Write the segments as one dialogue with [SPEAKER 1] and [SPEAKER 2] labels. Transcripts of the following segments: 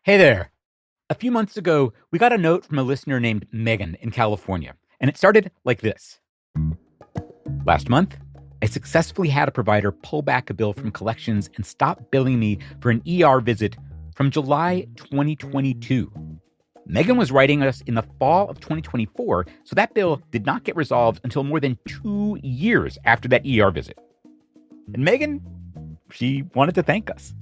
[SPEAKER 1] Hey there. A few months ago, we got a note from a listener named Meagan in California, and it started like this. Last month, I successfully had a provider pull back a bill from collections and stop billing me for an ER visit from July 2022. Meagan was writing us in the fall of 2024, so that bill did not get resolved until more than 2 years after that ER visit. And Meagan, she wanted to thank us.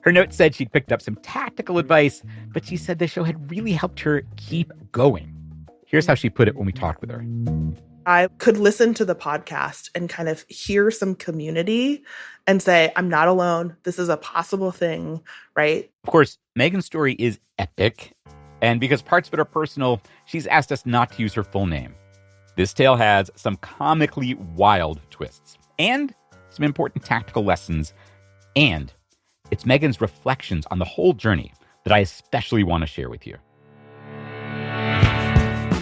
[SPEAKER 1] Her note said she'd picked up some tactical advice, but she said the show had really helped her keep going. Here's how she put it when we talked with her.
[SPEAKER 2] I could listen to the podcast and kind of hear some community and say, I'm not alone. This is a possible thing, right?
[SPEAKER 1] Of course, Meagan's story is epic. And because parts of it are personal, she's asked us not to use her full name. This tale has some comically wild twists and some important tactical lessons. And it's Meagan's reflections on the whole journey that I especially want to share with you.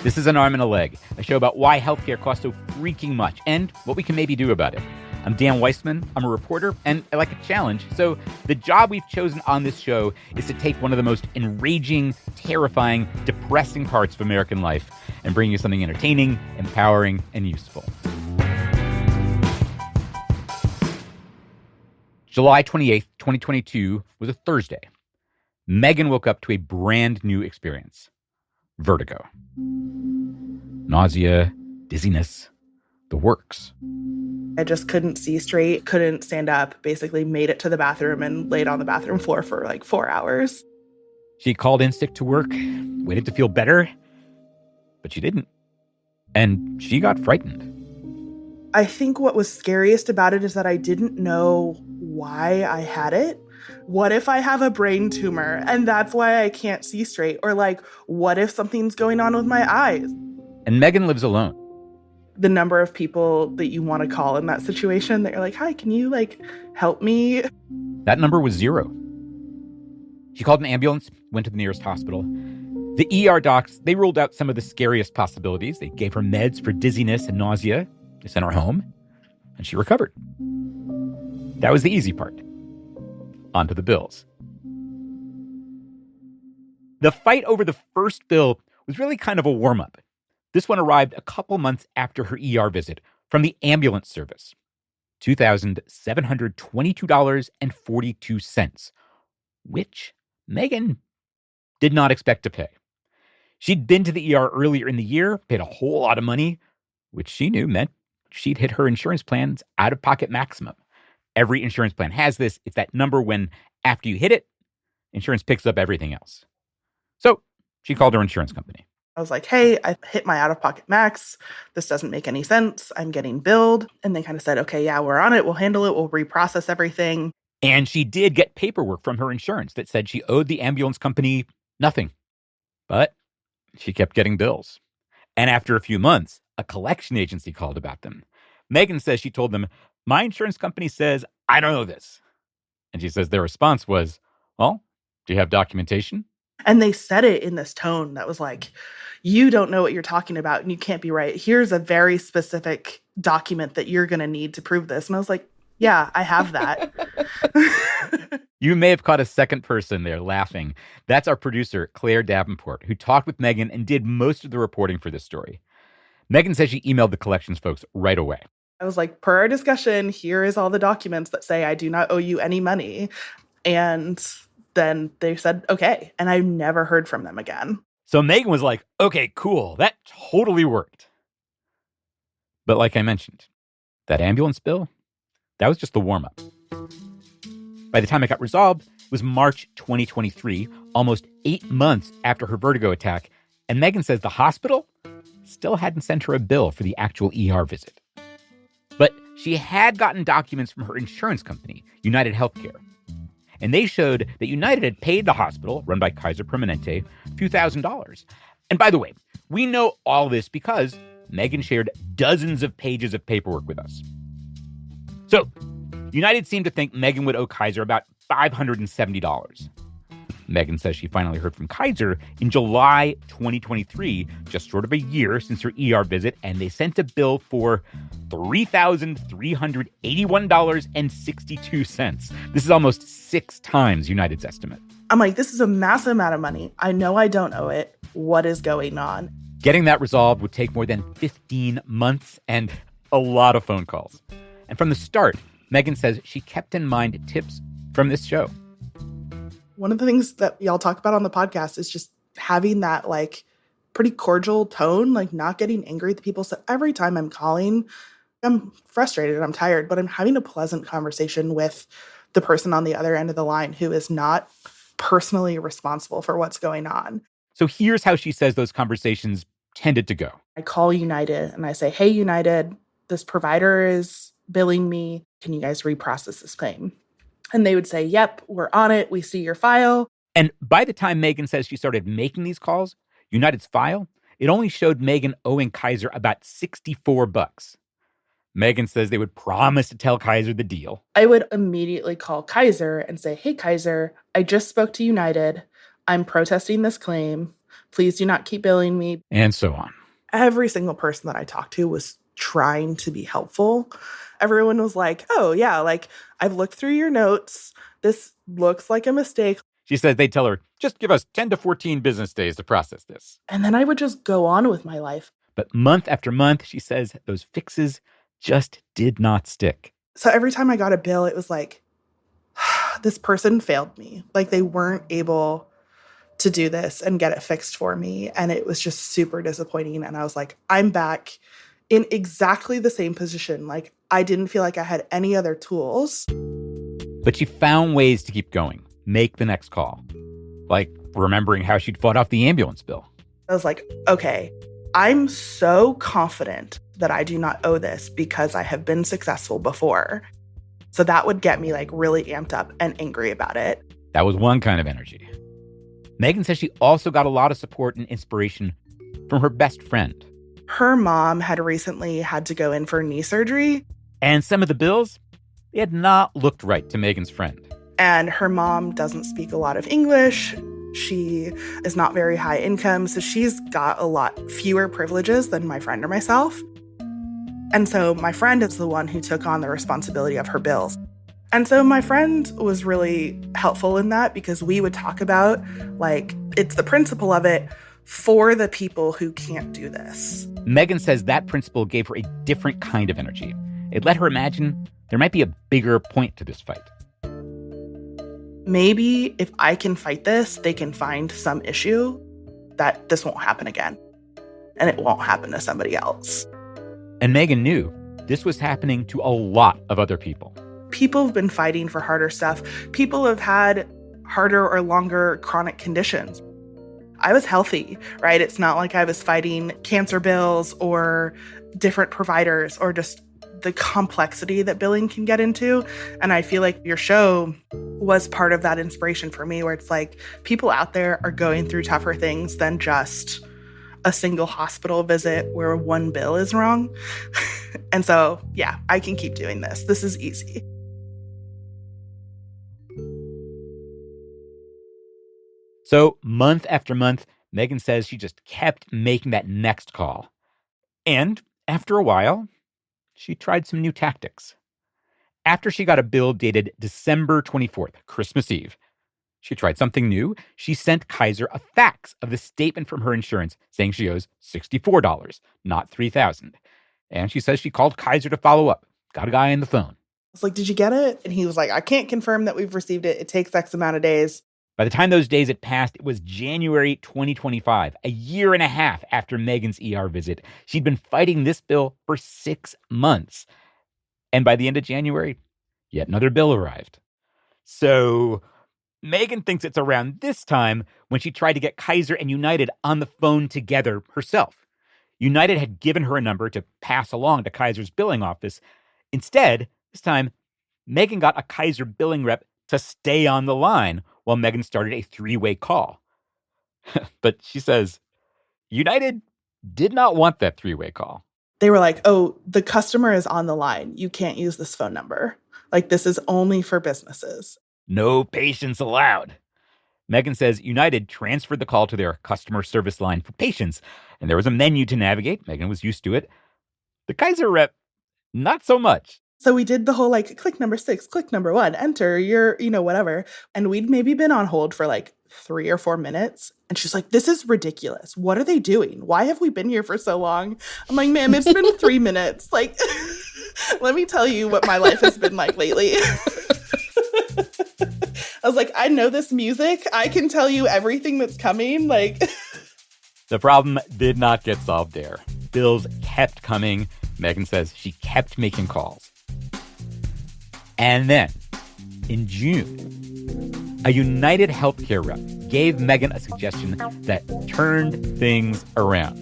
[SPEAKER 1] This is An Arm and a Leg, a show about why healthcare costs so freaking much and what we can maybe do about it. I'm Dan Weissman. I'm a reporter, and I like a challenge. So the job we've chosen on this show is to take one of the most enraging, terrifying, depressing parts of American life and bring you something entertaining, empowering, and useful. July 28th, 2022 was a Thursday. Meagan woke up to a brand new experience. Vertigo. Nausea, dizziness, the works.
[SPEAKER 2] I just couldn't see straight, couldn't stand up, basically made it to the bathroom and laid on the bathroom floor for like 4 hours.
[SPEAKER 1] She called in sick to work, waited to feel better, but she didn't. And she got frightened.
[SPEAKER 2] I think what was scariest about it is that I didn't know why I had it. What if I have a brain tumor and that's why I can't see straight? Or like, what if something's going on with my eyes?
[SPEAKER 1] And Meagan lives alone.
[SPEAKER 2] The number of people that you want to call in that situation that you're like, hi, can you like help me?
[SPEAKER 1] That number was 0. She called an ambulance, went to the nearest hospital. The ER docs, they ruled out some of the scariest possibilities. They gave her meds for dizziness and nausea. They sent her home, and she recovered. That was the easy part. On to the bills. The fight over the first bill was really kind of a warm-up. This one arrived a couple months after her ER visit from the ambulance service. $2,722.42, which Meagan did not expect to pay. She'd been to the ER earlier in the year, paid a whole lot of money, which she knew meant she'd hit her insurance plan's out-of-pocket maximum. Every insurance plan has this. It's that number when, after you hit it, insurance picks up everything else. So she called her insurance company.
[SPEAKER 2] I was like, hey, I hit my out-of-pocket max. This doesn't make any sense. I'm getting billed. And they kind of said, okay, yeah, we're on it. We'll handle it. We'll reprocess everything.
[SPEAKER 1] And she did get paperwork from her insurance that said she owed the ambulance company nothing. But she kept getting bills. And after a few months, a collection agency called about them. Meagan says she told them, my insurance company says, I don't know this. And she says their response was, well, do you have documentation?
[SPEAKER 2] And they said it in this tone that was like, you don't know what you're talking about and you can't be right. Here's a very specific document that you're going to need to prove this. And I was like, yeah, I have that.
[SPEAKER 1] You may have caught a second person there laughing. That's our producer, Claire Davenport, who talked with Meagan and did most of the reporting for this story. Meagan says she emailed the collections folks right away.
[SPEAKER 2] I was like, per our discussion, here is all the documents that say I do not owe you any money. And then they said, okay. And I never heard from them again.
[SPEAKER 1] So Meagan was like, okay, cool. That totally worked. But like I mentioned, that ambulance bill, that was just the warm-up. By the time it got resolved, it was March 2023, almost 8 months after her vertigo attack. And Meagan says the hospital still hadn't sent her a bill for the actual ER visit. But she had gotten documents from her insurance company, United Healthcare. And they showed that United had paid the hospital, run by Kaiser Permanente, a few $1,000s. And by the way, we know all this because Meagan shared dozens of pages of paperwork with us. So United seemed to think Meagan would owe Kaiser about $570. Meagan says she finally heard from Kaiser in July 2023, just short of a year since her ER visit, and they sent a bill for $3,381.62. This is almost 6 times United's estimate.
[SPEAKER 2] I'm like, this is a massive amount of money. I know I don't owe it. What is going on?
[SPEAKER 1] Getting that resolved would take more than 15 months and a lot of phone calls. And from the start, Meagan says she kept in mind tips from this show.
[SPEAKER 2] One of the things that y'all talk about on the podcast is just having that like pretty cordial tone, like not getting angry at the people. So every time I'm calling, I'm frustrated and I'm tired, but I'm having a pleasant conversation with the person on the other end of the line who is not personally responsible for what's going on.
[SPEAKER 1] So here's how she says those conversations tended to go.
[SPEAKER 2] I call United and I say, hey, United, this provider is billing me. Can you guys reprocess this claim? And they would say, yep, we're on it. We see your file.
[SPEAKER 1] And by the time Meagan says she started making these calls, United's file, it only showed Meagan owing Kaiser about $64. Meagan says they would promise to tell Kaiser the deal.
[SPEAKER 2] I would immediately call Kaiser and say, hey, Kaiser, I just spoke to United. I'm protesting this claim. Please do not keep billing me.
[SPEAKER 1] And so on.
[SPEAKER 2] Every single person that I talked to was trying to be helpful. Everyone was like, oh, yeah, like I've looked through your notes. This looks like a mistake.
[SPEAKER 1] She says they'd tell her, just give us 10 to 14 business days to process this.
[SPEAKER 2] And then I would just go on with my life.
[SPEAKER 1] But month after month, she says those fixes just did not stick.
[SPEAKER 2] So every time I got a bill, it was like, this person failed me. Like they weren't able to do this and get it fixed for me. And it was just super disappointing. And I was like, I'm back in exactly the same position. Like I didn't feel like I had any other tools.
[SPEAKER 1] But she found ways to keep going, make the next call. Like remembering how she'd fought off the ambulance bill.
[SPEAKER 2] I was like, okay, I'm so confident that I do not owe this because I have been successful before. So that would get me like really amped up and angry about it.
[SPEAKER 1] That was one kind of energy. Meagan says she also got a lot of support and inspiration from her best friend.
[SPEAKER 2] Her mom had recently had to go in for knee surgery.
[SPEAKER 1] And some of the bills, they had not looked right to Meagan's friend.
[SPEAKER 2] And her mom doesn't speak a lot of English. She is not very high income, so she's got a lot fewer privileges than my friend or myself. And so my friend is the one who took on the responsibility of her bills. And so my friend was really helpful in that because we would talk about, like, it's the principle of it for the people who can't do this.
[SPEAKER 1] Meagan says that principle gave her a different kind of energy. It let her imagine there might be a bigger point to this fight.
[SPEAKER 2] Maybe if I can fight this, they can find some issue that this won't happen again. And it won't happen to somebody else.
[SPEAKER 1] And Meagan knew this was happening to a lot of other people.
[SPEAKER 2] People have been fighting for harder stuff. People have had harder or longer chronic conditions. I was healthy, right? It's not like I was fighting cancer bills or different providers or just the complexity that billing can get into. And I feel like your show was part of that inspiration for me, where it's like people out there are going through tougher things than just a single hospital visit where one bill is wrong. And so, yeah, I can keep doing this. This is easy.
[SPEAKER 1] So month after month, Meagan says she just kept making that next call. And after a while, she tried some new tactics. After she got a bill dated December 24th, Christmas Eve, she tried something new. She sent Kaiser a fax of the statement from her insurance saying she owes $64, not $3,000. And she says she called Kaiser to follow up. Got a guy on the phone.
[SPEAKER 2] I was like, did you get it? And he was like, I can't confirm that we've received it. It takes X amount of days.
[SPEAKER 1] By the time those days had passed, it was January 2025, a year and a half after Meagan's ER visit. She'd been fighting this bill for 6 months. And by the end of January, yet another bill arrived. So Meagan thinks it's around this time when she tried to get Kaiser and United on the phone together herself. United had given her a number to pass along to Kaiser's billing office. Instead, this time, Meagan got a Kaiser billing rep to stay on the line while Meagan started a 3-way call. But she says United did not want that 3-way call.
[SPEAKER 2] They were like, oh, the customer is on the line. You can't use this phone number. Like, this is only for businesses.
[SPEAKER 1] No patients allowed. Meagan says United transferred the call to their customer service line for patients, and there was a menu to navigate. Meagan was used to it. The Kaiser rep, not so much.
[SPEAKER 2] So we did the whole like click number 6, click number 1, enter your, whatever. And we'd maybe been on hold for like 3 or 4 minutes. And she's like, this is ridiculous. What are they doing? Why have we been here for so long? I'm like, ma'am, it's been 3 minutes. Like, let me tell you what my life has been like lately. I was like, I know this music. I can tell you everything that's coming. Like,
[SPEAKER 1] the problem did not get solved there. Bills kept coming. Meagan says she kept making calls. And then, in June, a United Healthcare rep gave Meagan a suggestion that turned things around.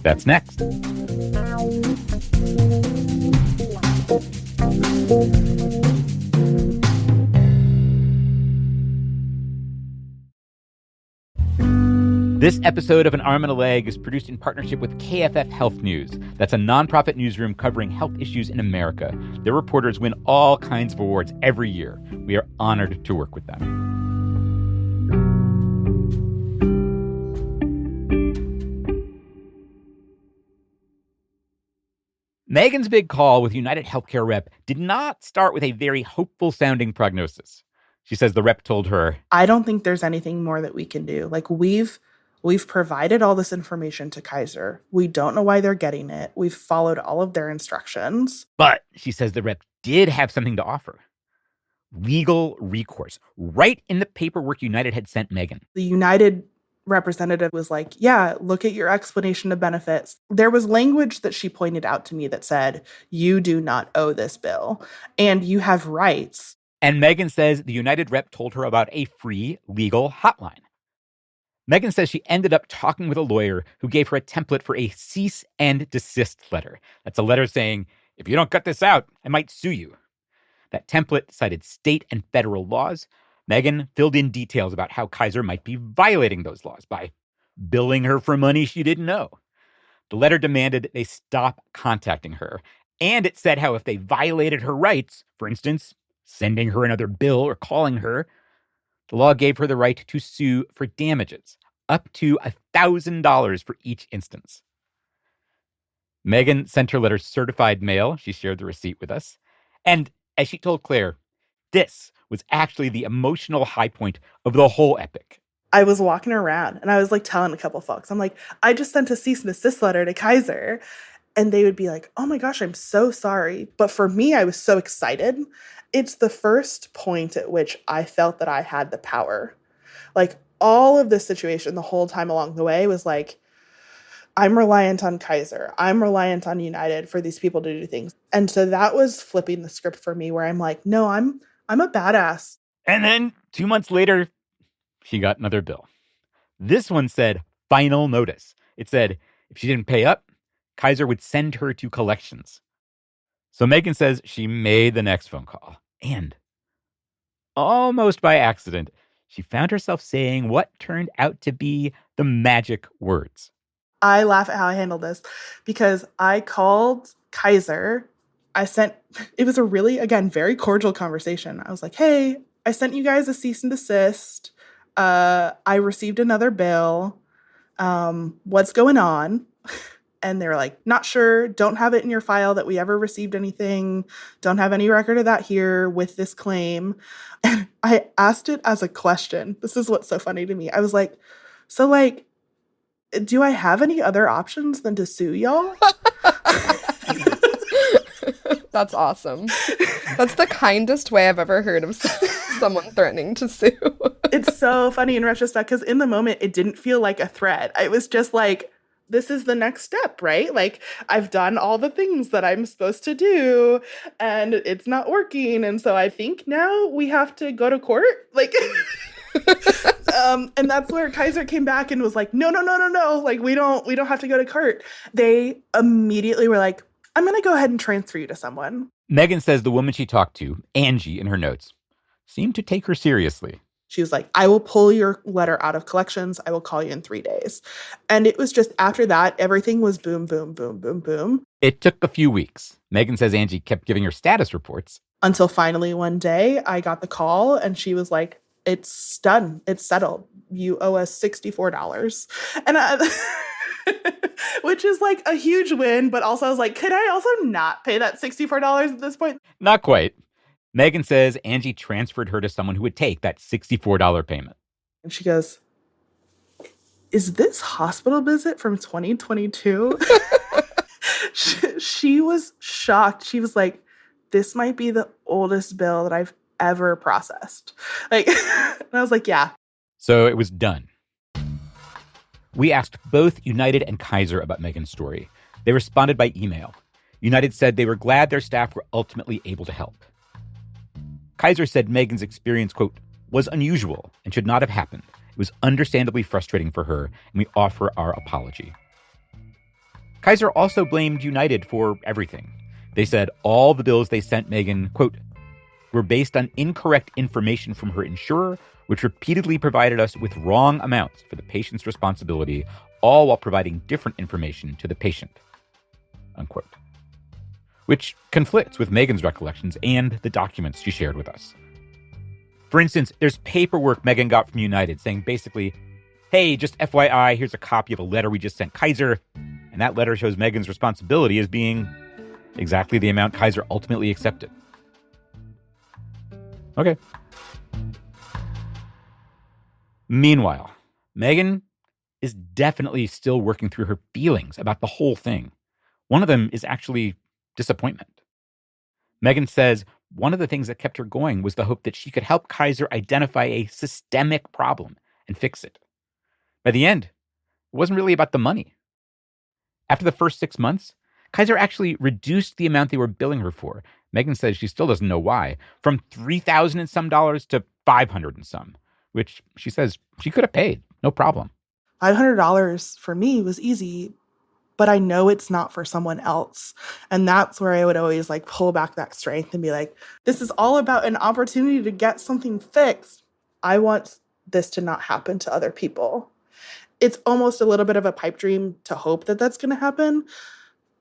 [SPEAKER 1] That's next. This episode of An Arm and a Leg is produced in partnership with KFF Health News. That's a nonprofit newsroom covering health issues in America. Their reporters win all kinds of awards every year. We are honored to work with them. Meagan's big call with United Healthcare rep did not start with a very hopeful-sounding prognosis. She says the rep told her,
[SPEAKER 2] I don't think there's anything more that we can do. Like, we've provided all this information to Kaiser. We don't know why they're getting it. We've followed all of their instructions.
[SPEAKER 1] But she says the rep did have something to offer. Legal recourse, right in the paperwork United had sent Meagan.
[SPEAKER 2] The United representative was like, yeah, look at your explanation of benefits. There was language that she pointed out to me that said, you do not owe this bill and you have rights.
[SPEAKER 1] And Meagan says the United rep told her about a free legal hotline. Meagan says she ended up talking with a lawyer who gave her a template for a cease and desist letter. That's a letter saying, if you don't cut this out, I might sue you. That template cited state and federal laws. Meagan filled in details about how Kaiser might be violating those laws by billing her for money she didn't know. The letter demanded they stop contacting her. And it said how if they violated her rights, for instance, sending her another bill or calling her, the law gave her the right to sue for damages, up to $1,000 for each instance. Meagan sent her letter certified mail. She shared the receipt with us. And as she told Claire, this was actually the emotional high point of the whole epic.
[SPEAKER 2] I was walking around and I was like telling a couple folks, I'm like, I just sent a cease and desist letter to Kaiser. And they would be like, oh my gosh, I'm so sorry. But for me, I was so excited. It's the first point at which I felt that I had the power. Like, all of this situation the whole time along the way was like, I'm reliant on Kaiser. I'm reliant on United for these people to do things. And so that was flipping the script for me where I'm like, no, I'm a badass.
[SPEAKER 1] And then 2 months later, she got another bill. This one said final notice. It said if she didn't pay up, Kaiser would send her to collections. So Meagan says she made the next phone call. And almost by accident, she found herself saying what turned out to be the magic words.
[SPEAKER 2] I laugh at how I handled this because I called Kaiser. It was a really, again, very cordial conversation. I was like, hey, I sent you guys a cease and desist. I received another bill. What's going on? And they were like, not sure, don't have it in your file that we ever received anything, don't have any record of that here with this claim. And I asked it as a question. This is what's so funny to me. I was like, so like, do I have any other options than to sue y'all?
[SPEAKER 3] That's awesome. That's the kindest way I've ever heard of someone threatening to sue.
[SPEAKER 2] It's so funny in retrospect because in the moment, it didn't feel like a threat. It was just like, this is the next step, right? Like, I've done all the things that I'm supposed to do and it's not working. And so I think now we have to go to court. Like, and that's where Kaiser came back and was like, no. Like, we don't have to go to court. They immediately were like, I'm going to go ahead and transfer you to someone.
[SPEAKER 1] Meagan says the woman she talked to, Angie in her notes, seemed to take her seriously.
[SPEAKER 2] She was like, I will pull your letter out of collections. I will call you in 3 days. And it was just after that, everything was boom, boom, boom, boom, boom.
[SPEAKER 1] It took a few weeks. Meagan says Angie kept giving her status reports.
[SPEAKER 2] Until finally one day I got the call and she was like, it's done. It's settled. You owe us $64. And Which is like a huge win, but also I was like, could I also not pay that $64 at this point?
[SPEAKER 1] Not quite. Meagan says Angie transferred her to someone who would take that $64 payment.
[SPEAKER 2] And she goes, is this hospital visit from 2022? She was shocked. She was like, this might be the oldest bill that I've ever processed. Like, and I was like, yeah.
[SPEAKER 1] So it was done. We asked both United and Kaiser about Meagan's story. They responded by email. United said they were glad their staff were ultimately able to help. Kaiser said Meagan's experience, quote, was unusual and should not have happened. It was understandably frustrating for her, and we offer our apology. Kaiser also blamed United for everything. They said all the bills they sent Meagan, quote, were based on incorrect information from her insurer, which repeatedly provided us with wrong amounts for the patient's responsibility, all while providing different information to the patient, unquote. Which conflicts with Meagan's recollections and the documents she shared with us. For instance, there's paperwork Meagan got from United saying basically, hey, just FYI, here's a copy of a letter we just sent Kaiser, and that letter shows Meagan's responsibility as being exactly the amount Kaiser ultimately accepted. Okay. Meanwhile, Meagan is definitely still working through her feelings about the whole thing. One of them is actually disappointment. Meagan says one of the things that kept her going was the hope that she could help Kaiser identify a systemic problem and fix it. By the end, it wasn't really about the money. After the first 6 months, Kaiser actually reduced the amount they were billing her for. Meagan says she still doesn't know why, from $3,000 and some dollars to $500 and some, which she says she could have paid, no problem.
[SPEAKER 2] $500 for me was easy, but I know it's not for someone else. And that's where I would always like pull back that strength and be like, this is all about an opportunity to get something fixed. I want this to not happen to other people. It's almost a little bit of a pipe dream to hope that that's going to happen.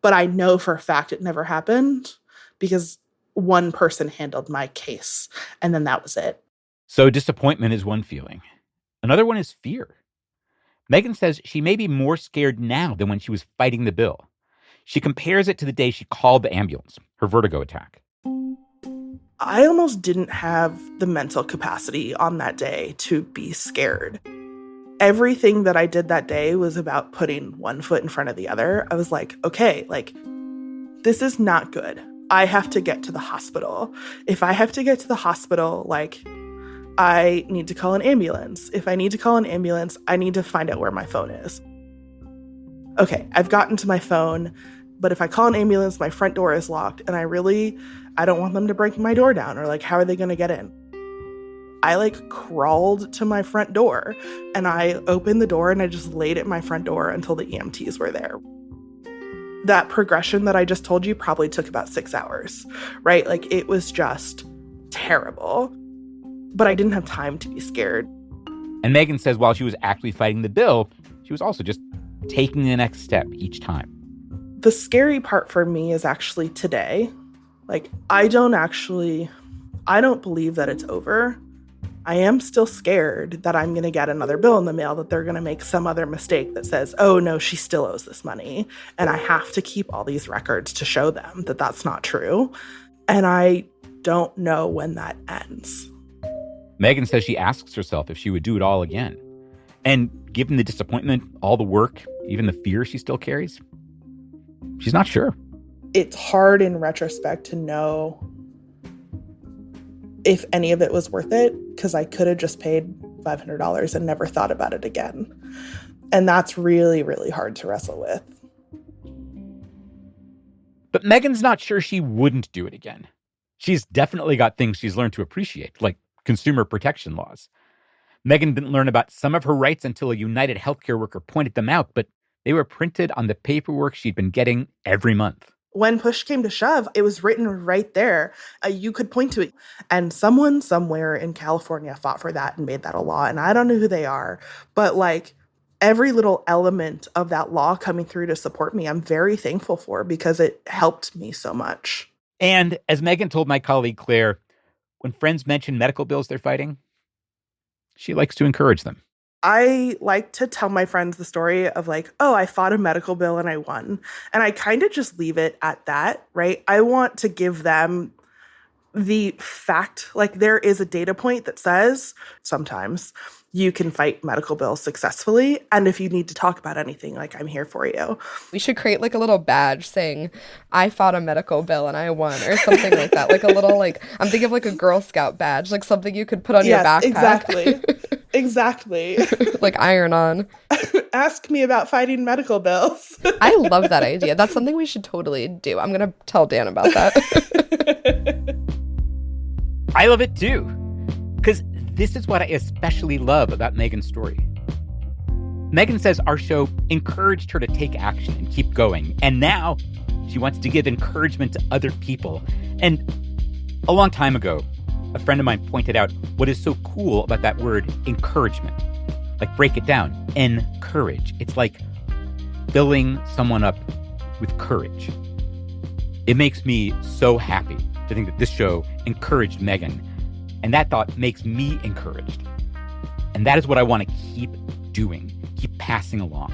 [SPEAKER 2] But I know for a fact it never happened because one person handled my case and then that was it.
[SPEAKER 1] So disappointment is one feeling. Another one is fear. Meagan says she may be more scared now than when she was fighting the bill. She compares it to the day she called the ambulance, her vertigo attack.
[SPEAKER 2] I almost didn't have the mental capacity on that day to be scared. Everything that I did that day was about putting one foot in front of the other. I was like, okay, like, this is not good. I have to get to the hospital. If I have to get to the hospital, like, I need to call an ambulance. If I need to call an ambulance, I need to find out where my phone is. Okay, I've gotten to my phone, but if I call an ambulance, my front door is locked, and I don't want them to break my door down, or like, how are they going to get in? I like crawled to my front door, and I opened the door, and I just laid at my front door until the EMTs were there. That progression that I just told you probably took about 6 hours, right? Like, it was just terrible. But I didn't have time to be scared.
[SPEAKER 1] And Meagan says while she was actually fighting the bill, she was also just taking the next step each time.
[SPEAKER 2] The scary part for me is actually today. Like, I don't believe that it's over. I am still scared that I'm going to get another bill in the mail, that they're going to make some other mistake that says, oh no, she still owes this money. And I have to keep all these records to show them that that's not true. And I don't know when that ends.
[SPEAKER 1] Meagan says she asks herself if she would do it all again. And given the disappointment, all the work, even the fear she still carries, she's not sure.
[SPEAKER 2] It's hard in retrospect to know if any of it was worth it, because I could have just paid $500 and never thought about it again. And that's really, really hard to wrestle with.
[SPEAKER 1] But Meagan's not sure she wouldn't do it again. She's definitely got things she's learned to appreciate, like consumer protection laws. Meagan didn't learn about some of her rights until a United healthcare worker pointed them out, but they were printed on the paperwork she'd been getting every month.
[SPEAKER 2] When push came to shove, it was written right there. You could point to it. And someone somewhere in California fought for that and made that a law. And I don't know who they are, but like every little element of that law coming through to support me, I'm very thankful for because it helped me so much.
[SPEAKER 1] And as Meagan told my colleague Claire, when friends mention medical bills they're fighting, she likes to encourage them.
[SPEAKER 2] I like to tell my friends the story of like, oh, I fought a medical bill and I won. And I kind of just leave it at that, right? I want to give them the fact, like there is a data point that says sometimes you can fight medical bills successfully. And if you need to talk about anything, like I'm here for you.
[SPEAKER 3] We should create like a little badge saying, I fought a medical bill and I won, or something like that. Like a little, like, I'm thinking of like a Girl Scout badge, like something you could put on your backpack.
[SPEAKER 2] Exactly. Exactly.
[SPEAKER 3] Like iron on.
[SPEAKER 2] Ask me about fighting medical bills.
[SPEAKER 3] I love that idea. That's something we should totally do. I'm going to tell Dan about that.
[SPEAKER 1] I love it too, because this is what I especially love about Meagan's story. Meagan says our show encouraged her to take action and keep going, and now she wants to give encouragement to other people. And a long time ago, a friend of mine pointed out what is so cool about that word encouragement. Like, break it down. Encourage. It's like filling someone up with courage. It makes me so happy to think that this show encouraged Meagan. And that thought makes me encouraged. And that is what I want to keep doing, keep passing along.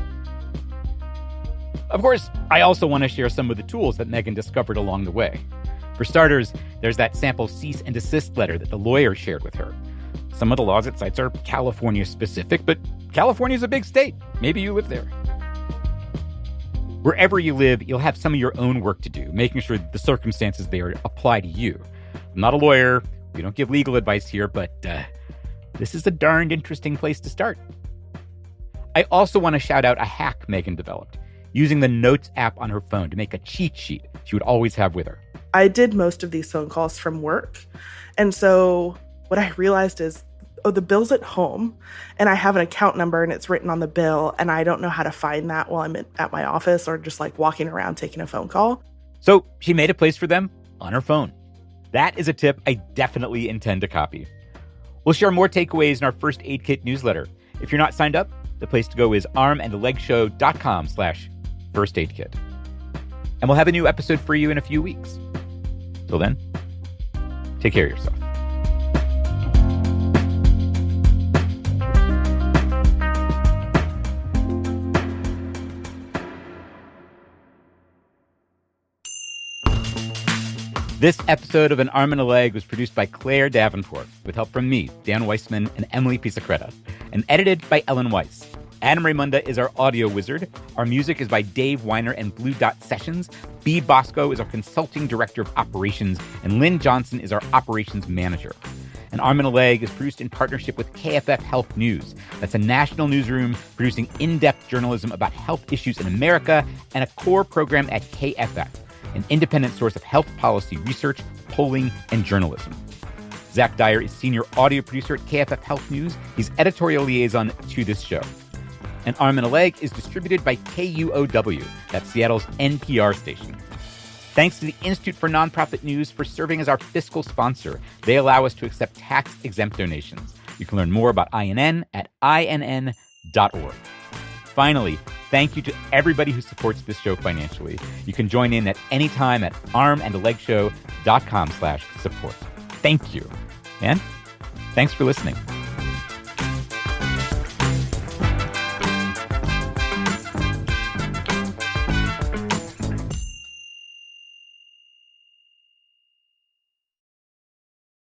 [SPEAKER 1] Of course, I also want to share some of the tools that Meagan discovered along the way. For starters, there's that sample cease and desist letter that the lawyer shared with her. Some of the laws it cites are California specific, but California's a big state. Maybe you live there. Wherever you live, you'll have some of your own work to do, making sure that the circumstances there apply to you. I'm not a lawyer. We don't give legal advice here, but this is a darned interesting place to start. I also want to shout out a hack Meagan developed, using the Notes app on her phone to make a cheat sheet she would always have with her.
[SPEAKER 2] I did most of these phone calls from work. And so what I realized is, oh, the bill's at home and I have an account number and it's written on the bill and I don't know how to find that while I'm at my office or just like walking around taking a phone call.
[SPEAKER 1] So she made a place for them on her phone. That is a tip I definitely intend to copy. We'll share more takeaways in our First Aid Kit newsletter. If you're not signed up, the place to go is armandalegshow.com/firstaidkit. And we'll have a new episode for you in a few weeks. Till then, take care of yourself. This episode of An Arm and a Leg was produced by Claire Davenport, with help from me, Dan Weissman, and Emily Pisacreta, and edited by Ellen Weiss. Adam Raimunda is our audio wizard. Our music is by Dave Weiner and Blue Dot Sessions. Bea Bosco is our consulting director of operations, and Lynn Johnson is our operations manager. An Arm and a Leg is produced in partnership with KFF Health News. That's a national newsroom producing in-depth journalism about health issues in America and a core program at KFF, an independent source of health policy research, polling, and journalism. Zach Dyer is senior audio producer at KFF Health News. He's editorial liaison to this show. An Arm and a Leg is distributed by KUOW, that's Seattle's NPR station. Thanks to the Institute for Nonprofit News for serving as our fiscal sponsor. They allow us to accept tax-exempt donations. You can learn more about INN at inn.org. Finally, thank you to everybody who supports this show financially. You can join in at any time at armandalegshow.com/support. Thank you. And thanks for listening.